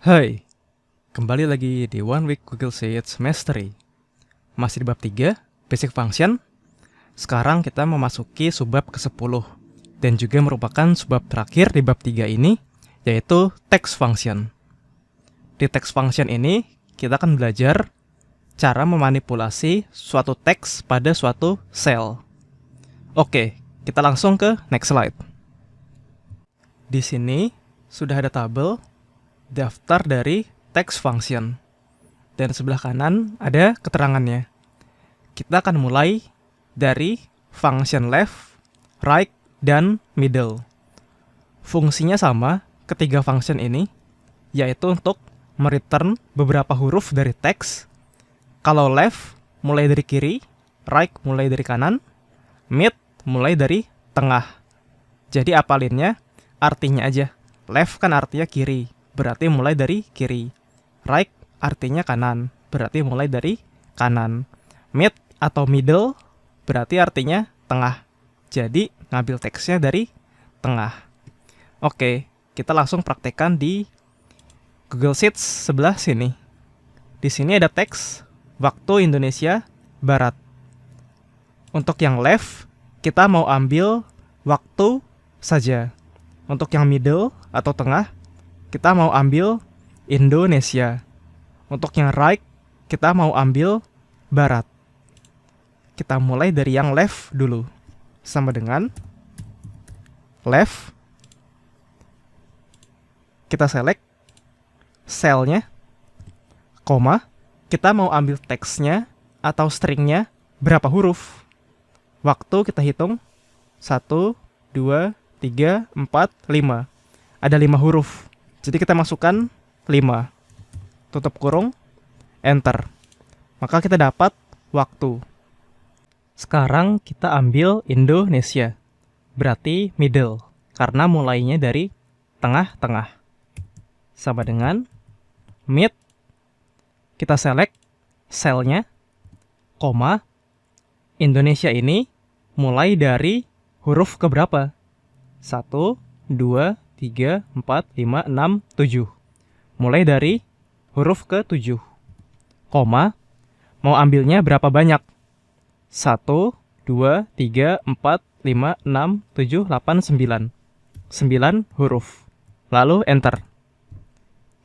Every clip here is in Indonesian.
Hai, kembali lagi di One Week Google Sheets Mastery. Masih di bab 3, Basic Function. Sekarang kita memasuki subbab ke-10 dan juga merupakan subbab terakhir di bab 3 ini, yaitu Text Function. Di Text Function ini, kita akan belajar cara memanipulasi suatu teks pada suatu cell. Oke, kita langsung ke next slide. Di sini sudah ada tabel daftar dari text function. Dan sebelah kanan ada keterangannya. Kita akan mulai dari function left, right, dan middle. Fungsinya sama ketiga function ini, yaitu untuk mereturn beberapa huruf dari teks. Kalau left mulai dari kiri, right mulai dari kanan, mid mulai dari tengah. Jadi apalinnya artinya aja. Left kan artinya kiri, berarti mulai dari kiri. Right artinya kanan, berarti mulai dari kanan. Mid atau middle berarti artinya tengah. Jadi ngambil teksnya dari tengah. Oke, kita langsung praktekkan di Google Sheets sebelah sini. Di sini ada teks waktu Indonesia Barat. Untuk yang left, kita mau ambil waktu saja. Untuk yang middle atau tengah, kita mau ambil Indonesia. Untuk yang right, kita mau ambil Barat. Kita mulai dari yang left dulu. Sama dengan left. Kita select cell-nya, koma. Kita mau ambil teksnya atau stringnya berapa huruf. Waktu kita hitung 1, 2, 3, 4, 5. Ada 5 huruf. Jadi kita masukkan 5. Tutup kurung, enter. Maka kita dapat waktu. Sekarang kita ambil Indonesia. Berarti middle. Karena mulainya dari tengah-tengah. Sama dengan mid. Kita select cell-nya, koma. Indonesia ini mulai dari huruf keberapa? 1, 2, 3, 4, 5, 6, 7. Mulai dari huruf ke-7. Koma, mau ambilnya berapa banyak? 1, 2, 3, 4, 5, 6, 7, 8, 9. 9 huruf. Lalu enter.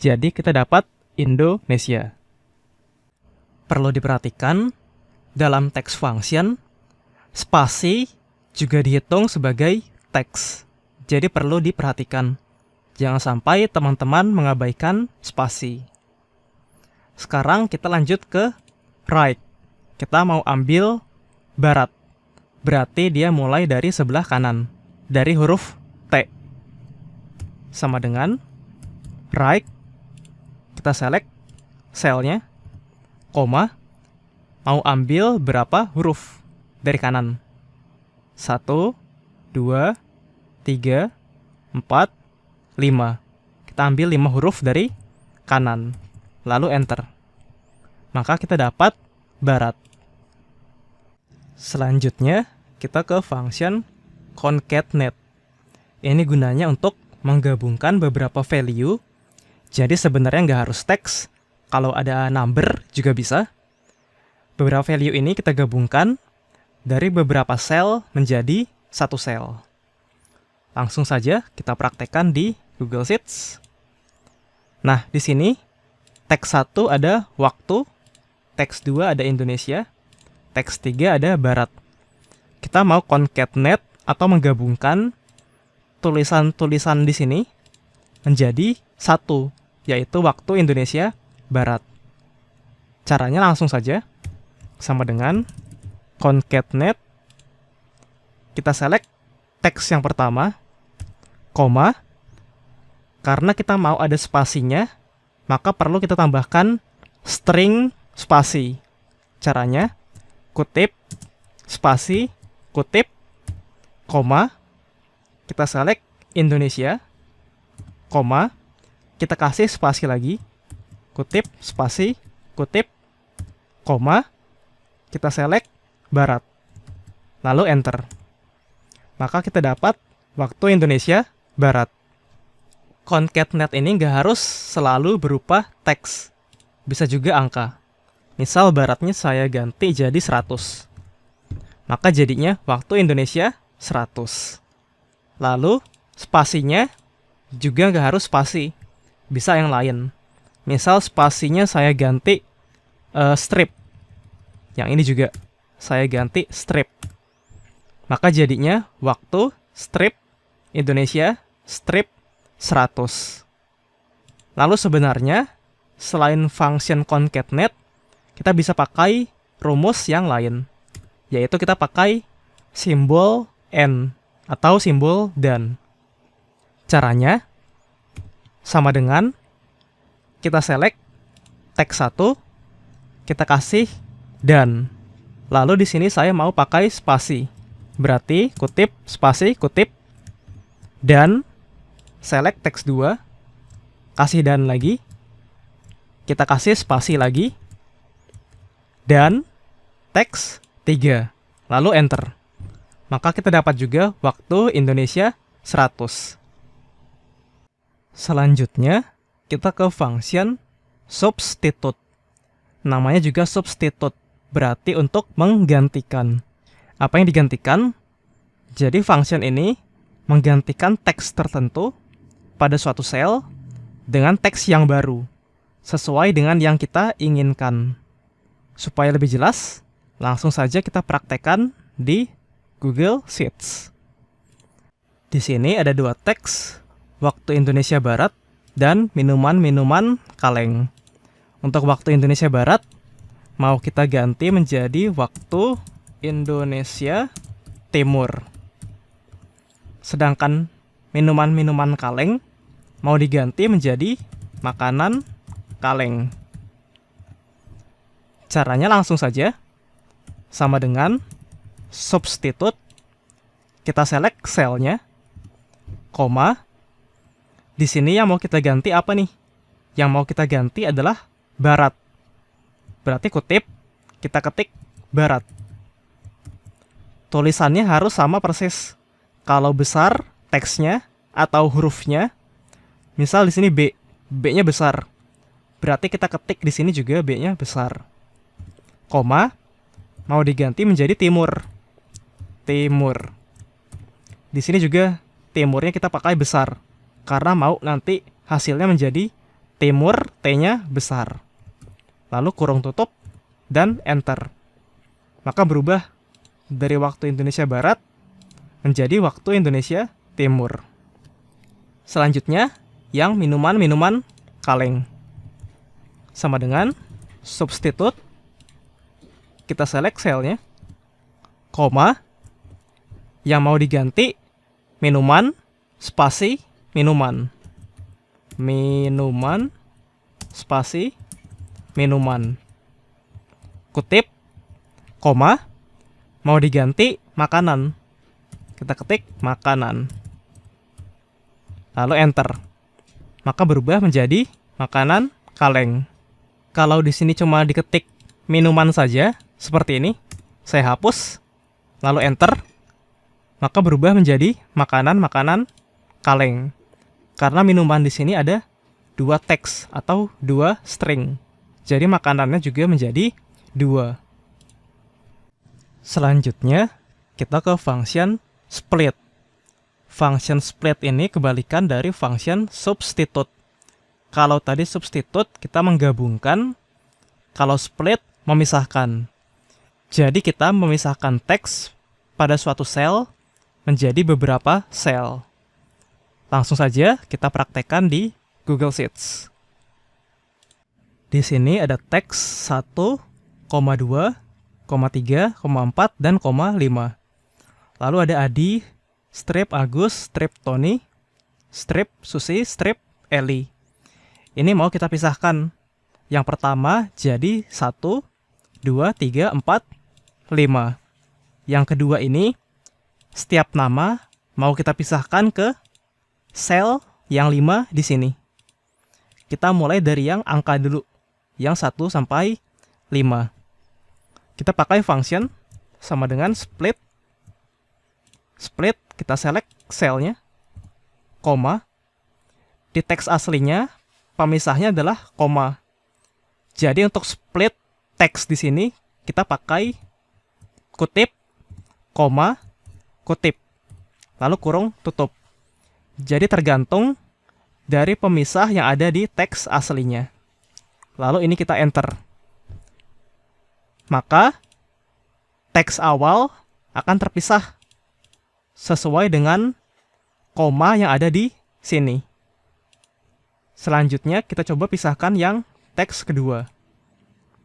Jadi kita dapat Indonesia. Perlu diperhatikan, dalam text function, spasi juga dihitung sebagai teks. Jadi perlu diperhatikan. Jangan sampai teman-teman mengabaikan spasi. Sekarang kita lanjut ke right. Kita mau ambil Barat. Berarti dia mulai dari sebelah kanan. Dari huruf T. Sama dengan right. Kita select cell-nya, koma. Mau ambil berapa huruf dari kanan? 1, 2, 3, 4, 5. Kita ambil 5 huruf dari kanan. Lalu enter. Maka kita dapat Barat. Selanjutnya, kita ke function concatenate. Ini gunanya untuk menggabungkan beberapa value. Jadi sebenarnya nggak harus teks. Kalau ada number juga bisa. Beberapa value ini kita gabungkan dari beberapa sel menjadi satu sel. Langsung saja kita praktekkan di Google Sheets. Nah, di sini teks 1 ada waktu, teks 2 ada Indonesia, teks 3 ada Barat. Kita mau concatenate atau menggabungkan tulisan-tulisan di sini menjadi satu, yaitu waktu Indonesia Barat. Caranya langsung saja, sama dengan concatenate. Kita select teks yang pertama, koma. Karena kita mau ada spasinya, maka perlu kita tambahkan string spasi. Caranya, kutip, spasi, kutip, koma. Kita select Indonesia, koma. Kita kasih spasi lagi, kutip, spasi, kutip, koma. Kita select Barat. Lalu enter. Maka kita dapat waktu Indonesia Barat. Concatenate ini nggak harus selalu berupa teks. Bisa juga angka. Misal baratnya saya ganti jadi 100. Maka jadinya waktu Indonesia 100. Lalu spasinya juga nggak harus spasi. Bisa yang lain. Misal spasinya saya ganti strip. Yang ini juga saya ganti strip. Maka jadinya waktu strip Indonesia strip 100. Lalu sebenarnya selain function concatenate, kita bisa pakai rumus yang lain, yaitu kita pakai simbol and atau simbol dan. Caranya sama dengan kita select teks 1, kita kasih dan. Lalu di sini saya mau pakai spasi. Berarti kutip spasi kutip dan select teks 2, kasih dan lagi, kita kasih spasi lagi, dan teks 3, lalu enter. Maka kita dapat juga waktu Indonesia 100. Selanjutnya, kita ke function substitute. Namanya juga substitute, berarti untuk menggantikan. Apa yang digantikan? Jadi function ini menggantikan teks tertentu pada suatu sel dengan teks yang baru, sesuai dengan yang kita inginkan. Supaya lebih jelas, langsung saja kita praktekkan di Google Sheets. Di sini ada dua teks, waktu Indonesia Barat dan minuman-minuman kaleng. Untuk waktu Indonesia Barat, mau kita ganti menjadi waktu Indonesia Timur. Sedangkan minuman-minuman kaleng mau diganti menjadi makanan kaleng. Caranya langsung saja, sama dengan substitute, kita select selnya, koma. Di sini yang mau kita ganti apa nih? Yang mau kita ganti adalah barat. Berarti kutip, kita ketik barat. Tulisannya harus sama persis. Kalau besar teksnya atau hurufnya, misal di sini B, B-nya besar. Berarti kita ketik di sini juga B-nya besar. Koma, mau diganti menjadi timur. Timur. Di sini juga timurnya kita pakai besar. Karena mau nanti hasilnya menjadi timur, T-nya besar. Lalu kurung tutup dan enter. Maka berubah dari waktu Indonesia Barat menjadi waktu Indonesia Timur. Selanjutnya, yang minuman-minuman kaleng. Sama dengan substitute, kita select selnya, koma, yang mau diganti minuman, spasi, minuman. Minuman, spasi, minuman. Kutip, koma, mau diganti makanan. Kita ketik makanan. Lalu enter. Maka berubah menjadi makanan kaleng. Kalau di sini cuma diketik minuman saja, seperti ini, saya hapus, lalu enter, maka berubah menjadi makanan-makanan kaleng. Karena minuman di sini ada dua teks atau dua string. Jadi makanannya juga menjadi dua. Selanjutnya, kita ke function split. Function split ini kebalikan dari function substitute. Kalau tadi substitute kita menggabungkan, kalau split memisahkan. Jadi kita memisahkan teks pada suatu sel menjadi beberapa sel. Langsung saja kita praktekkan di Google Sheets. Di sini ada teks 1, 2, 3, 4, dan 5. Lalu ada Adi, strip Agus, strip Tony, strip Susi, strip Eli. Ini mau kita pisahkan. Yang pertama jadi 1, 2, 3, 4, 5. Yang kedua ini, setiap nama mau kita pisahkan ke sel yang 5 di sini. Kita mulai dari yang angka dulu, yang 1 sampai 5. Kita pakai function sama dengan split. Split, kita select selnya, koma. di teks aslinya pemisahnya adalah koma. Jadi untuk split teks di sini kita pakai kutip, koma, kutip, lalu kurung tutup. Jadi tergantung dari pemisah yang ada di teks aslinya. Lalu ini kita enter. Maka teks awal akan terpisah sesuai dengan koma yang ada di sini. Selanjutnya kita coba pisahkan yang teks kedua.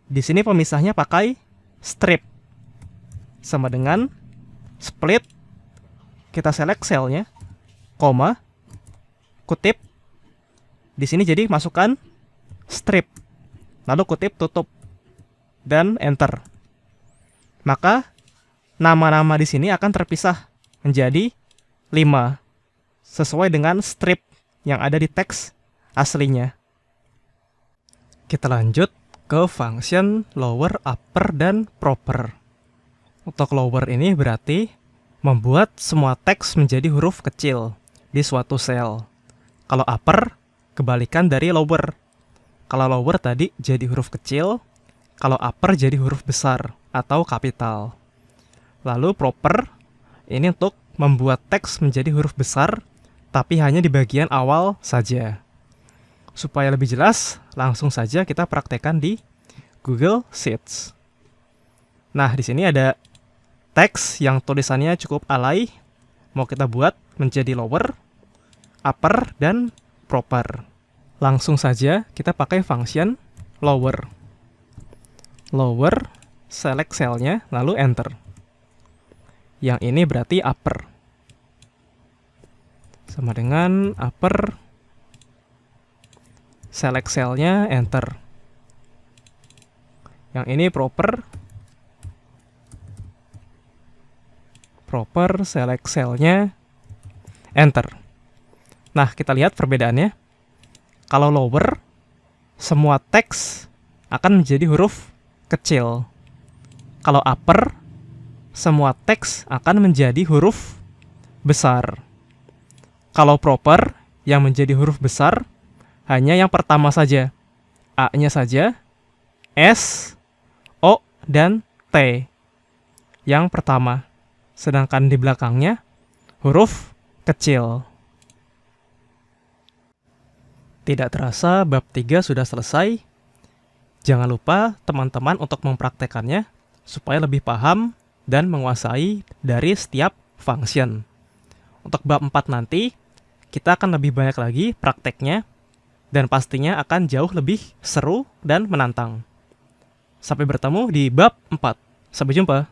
Di sini pemisahnya pakai strip. Sama dengan split, kita select cell-nya, koma, kutip. Di sini jadi masukkan strip, lalu kutip tutup, dan enter. Maka nama-nama di sini akan terpisah menjadi 5 sesuai dengan strip yang ada di teks aslinya. Kita lanjut ke function lower, upper, dan proper. Untuk lower ini berarti membuat semua teks menjadi huruf kecil di suatu sel. Kalau upper, kebalikan dari lower. Kalau lower tadi jadi huruf kecil, kalau upper jadi huruf besar atau kapital. Lalu proper, ini untuk membuat teks menjadi huruf besar, tapi hanya di bagian awal saja. Supaya lebih jelas, langsung saja kita praktekkan di Google Sheets. Nah, di sini ada teks yang tulisannya cukup alay, mau kita buat menjadi lower, upper, dan proper. Langsung saja kita pakai function lower. Lower, select cell-nya, lalu enter. Yang ini berarti upper. Sama dengan upper, select cell-nya, enter. Yang ini proper. Proper, select cell-nya, enter. Nah, kita lihat perbedaannya. Kalau lower, semua teks akan menjadi huruf kecil. Kalau upper, semua teks akan menjadi huruf besar. Kalau proper, yang menjadi huruf besar, hanya yang pertama saja. A-nya saja, S, O, dan T. Yang pertama. Sedangkan di belakangnya, huruf kecil. Tidak terasa, bab 3 sudah selesai. Jangan lupa teman-teman untuk mempraktekannya, supaya lebih paham dan menguasai dari setiap function. Untuk bab 4 nanti, kita akan lebih banyak lagi prakteknya, dan pastinya akan jauh lebih seru dan menantang. Sampai bertemu di bab 4. Sampai jumpa.